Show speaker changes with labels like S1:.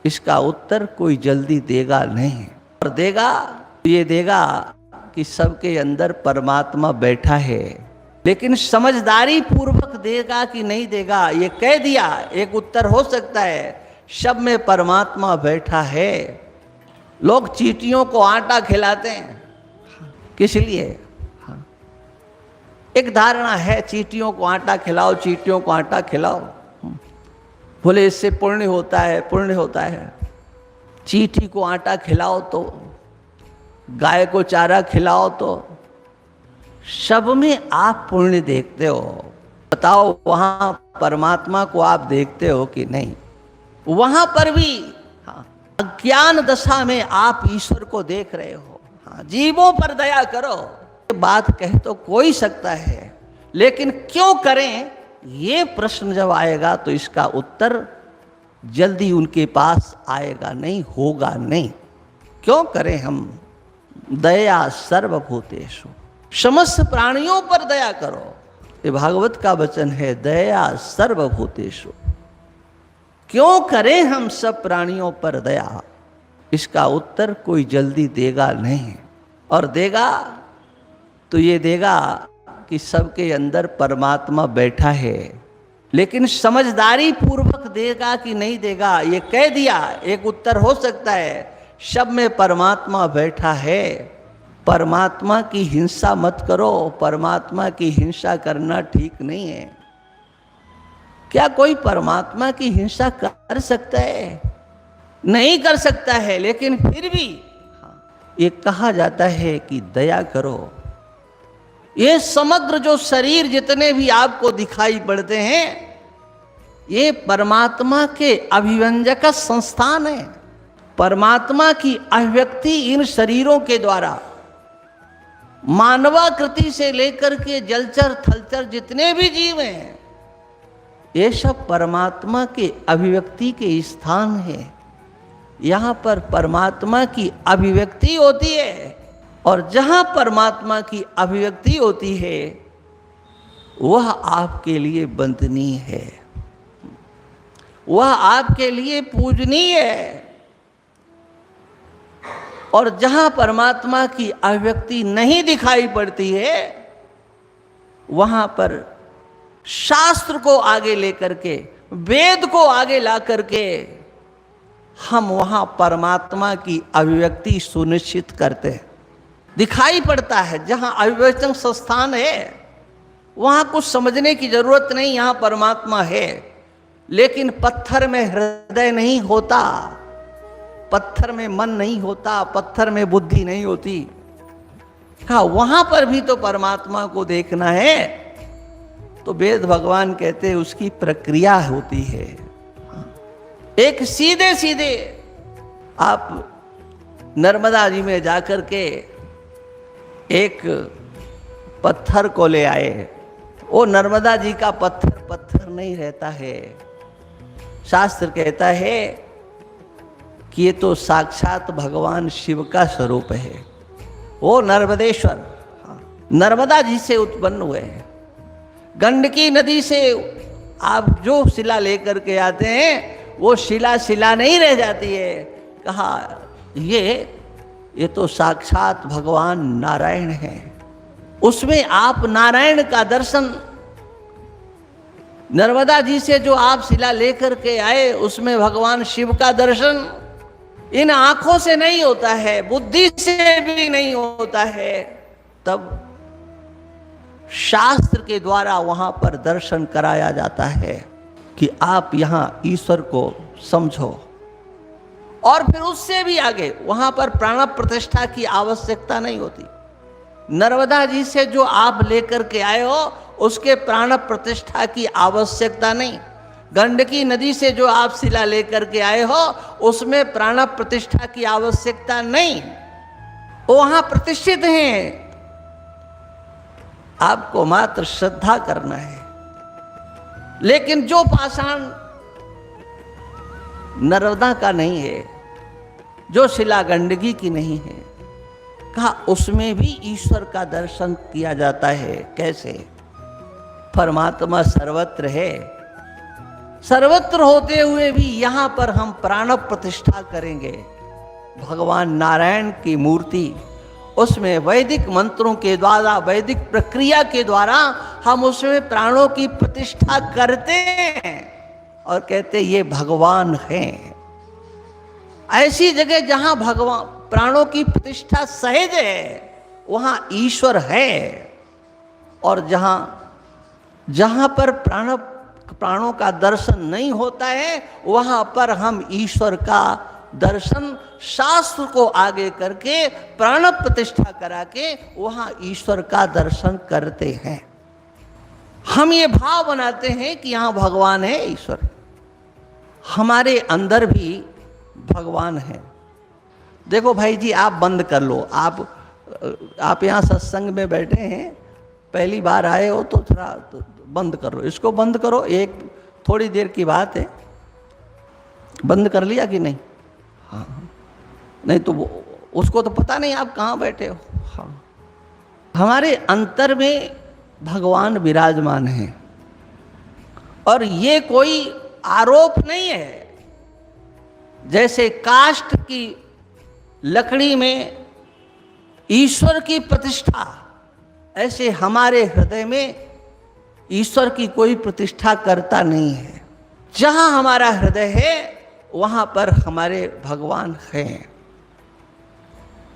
S1: इसका उत्तर कोई जल्दी देगा नहीं, और देगा ये देगा कि सबके अंदर परमात्मा बैठा है, लेकिन समझदारी पूर्वक देगा कि नहीं देगा ये कह दिया एक उत्तर हो सकता है। सब में परमात्मा बैठा है। लोग चींटियों को आटा खिलाते हैं, किस लिए? एक धारणा है चींटियों को आटा खिलाओ, चींटियों को आटा खिलाओ, बोले इससे पुण्य होता है, पुण्य होता है। चींटी को आटा खिलाओ तो, गाय को चारा खिलाओ तो, सब में आप पुण्य देखते हो। बताओ वहां परमात्मा को आप देखते हो कि नहीं? वहां पर भी अज्ञान दशा में आप ईश्वर को देख रहे हो। जीवों पर दया करो, बात कह तो कोई सकता है, लेकिन क्यों करें ये प्रश्न जब आएगा तो इसका उत्तर जल्दी उनके पास आएगा नहीं, होगा नहीं। क्यों करें हम? दया सर्वभूतेषु, समस्त प्राणियों पर दया करो। ये भागवत का वचन है, दया सर्वभूतेषु। क्यों करें हम सब प्राणियों पर दया? इसका उत्तर कोई जल्दी देगा नहीं, और देगा तो ये देगा कि सबके अंदर परमात्मा बैठा है, लेकिन समझदारी पूर्वक देगा कि नहीं देगा ये कह दिया एक उत्तर हो सकता है। सब में परमात्मा बैठा है। परमात्मा की हिंसा मत करो, परमात्मा की हिंसा करना ठीक नहीं है। क्या कोई परमात्मा की हिंसा कर सकता है? नहीं कर सकता है, लेकिन फिर भी ये कहा जाता है कि दया करो। ये समग्र जो शरीर जितने भी आपको दिखाई पड़ते हैं, ये परमात्मा के अभिव्यंजक संस्थान है। परमात्मा की अभिव्यक्ति इन शरीरों के द्वारा, मानवाकृति से लेकर के जलचर थलचर जितने भी जीव हैं, ये सब परमात्मा के अभिव्यक्ति के स्थान है। यहाँ पर परमात्मा की अभिव्यक्ति होती है, और जहाँ परमात्मा की अभिव्यक्ति होती है वह आपके लिए वंदनीय है, वह आपके लिए पूजनीय है। और जहाँ परमात्मा की अभिव्यक्ति नहीं दिखाई पड़ती है, वहाँ पर शास्त्र को आगे लेकर के, वेद को आगे ला करके हम वहाँ परमात्मा की अभिव्यक्ति सुनिश्चित करते हैं। दिखाई पड़ता है जहाँ अभिव्यक्ति संस्थान है, वहाँ कुछ समझने की जरूरत नहीं, यहाँ परमात्मा है। लेकिन पत्थर में हृदय नहीं होता, पत्थर में मन नहीं होता, पत्थर में बुद्धि नहीं होती। हाँ, वहां पर भी तो परमात्मा को देखना है, तो वेद भगवान कहते हैं उसकी प्रक्रिया होती है। एक सीधे सीधे आप नर्मदा जी में जाकर के एक पत्थर को ले आए, वो नर्मदा जी का पत्थर पत्थर नहीं रहता है। शास्त्र कहता है कि ये तो साक्षात भगवान शिव का स्वरूप है। वो नर्मदेश्वर नर्मदा जी से उत्पन्न हुए हैं। गंडकी नदी से आप जो शिला लेकर के आते हैं, वो शिला नहीं रह जाती है। कहा ये तो साक्षात भगवान नारायण है। उसमें आप नारायण का दर्शन, नर्मदा जी से जो आप शिला लेकर के आए, उसमें भगवान शिव का दर्शन इन आंखों से नहीं होता है, बुद्धि से भी नहीं होता है। तब शास्त्र के द्वारा वहां पर दर्शन कराया जाता है कि आप यहां ईश्वर को समझो। और फिर उससे भी आगे वहां पर प्राण प्रतिष्ठा की आवश्यकता नहीं होती। नर्मदा जी से जो आप लेकर के आए हो, उसके प्राण प्रतिष्ठा की आवश्यकता नहीं। गंडकी नदी से जो आप शिला लेकर के आए हो, उसमें प्राण प्रतिष्ठा की आवश्यकता नहीं, वो वहां प्रतिष्ठित हैं। आपको मात्र श्रद्धा करना है। लेकिन जो पाषाण नर्मदा का नहीं है, जो शिला गंडकी की नहीं है, कहा उसमें भी ईश्वर का दर्शन किया जाता है। कैसे? परमात्मा सर्वत्र है, सर्वत्र होते हुए भी यहाँ पर हम प्राण प्रतिष्ठा करेंगे। भगवान नारायण की मूर्ति, उसमें वैदिक मंत्रों के द्वारा, वैदिक प्रक्रिया के द्वारा हम उसमें प्राणों की प्रतिष्ठा करते हैं और कहते ये भगवान हैं। ऐसी जगह जहां भगवान प्राणों की प्रतिष्ठा सहज है वहां ईश्वर है, और जहां पर प्राणों का दर्शन नहीं होता है वहां पर हम ईश्वर का दर्शन शास्त्र को आगे करके प्राण प्रतिष्ठा करा के वहां ईश्वर का दर्शन करते हैं। हम ये भाव बनाते हैं कि यहां भगवान है, ईश्वर। हमारे अंदर भी भगवान है। देखो भाई जी, आप बंद कर लो। आप यहाँ सत्संग में बैठे हैं, पहली बार आए हो तो थोड़ा तो बंद करो, इसको बंद करो। एक थोड़ी देर की बात है। बंद कर लिया कि नहीं? हाँ, नहीं तो उसको तो पता नहीं आप कहाँ बैठे हो। हाँ, हमारे अंतर में भगवान विराजमान है, और ये कोई आरोप नहीं है। जैसे काष्ठ की लकड़ी में ईश्वर की प्रतिष्ठा, ऐसे हमारे हृदय में ईश्वर की कोई प्रतिष्ठा करता नहीं है। जहां हमारा हृदय है वहां पर हमारे भगवान हैं।